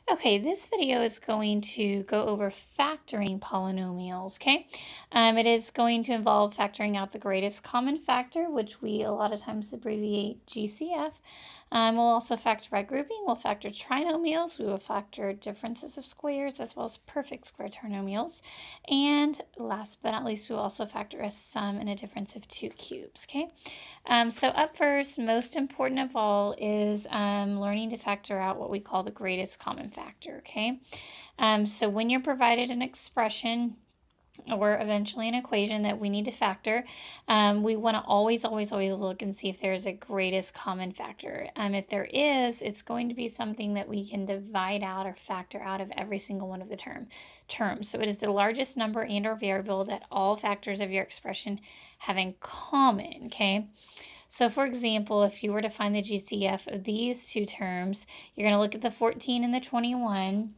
Okay, this video is going to go over factoring polynomials, okay? It is going to involve factoring out the greatest common factor, which we a lot of times abbreviate GCF. We'll also factor by grouping. We'll factor trinomials. We will factor differences of squares as well as perfect square trinomials. And last but not least, we'll also factor a sum and a difference of two cubes, okay? So up first, most important of all is learning to factor out what we call the greatest common factor, okay? So when you're provided an expression or eventually an equation that we need to factor, we want to always look and see if there's a greatest common factor. If there is, it's going to be something that we can divide out or factor out of every single one of the terms. So it is the largest number and or variable that all factors of your expression have in common, okay? So for example, if you were to find the GCF of these two terms, you're going to look at the 14 and the 21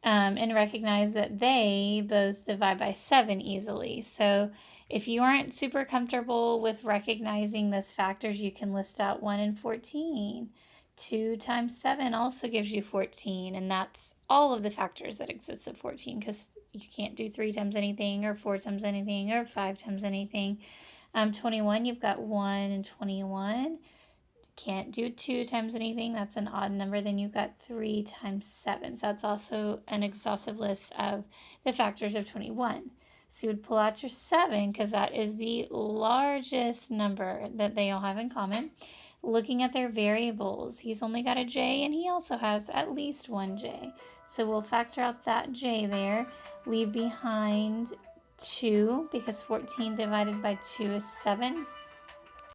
and recognize that they both divide by 7 easily. So if you aren't super comfortable with recognizing those factors, you can list out 1 and 14. 2 times 7 also gives you 14, and that's all of the factors that exist at 14, because you can't do 3 times anything or 4 times anything or 5 times anything. 21, you've got 1 and 21. Can't do 2 times anything. That's an odd number. Then you've got 3 times 7. So that's also an exhaustive list of the factors of 21. So you would pull out your 7 because that is the largest number that they all have in common. Looking at their variables, he's only got a j and he also has at least one j. So we'll factor out that j there. Leave behind 2 because 14 divided by 2 is 7.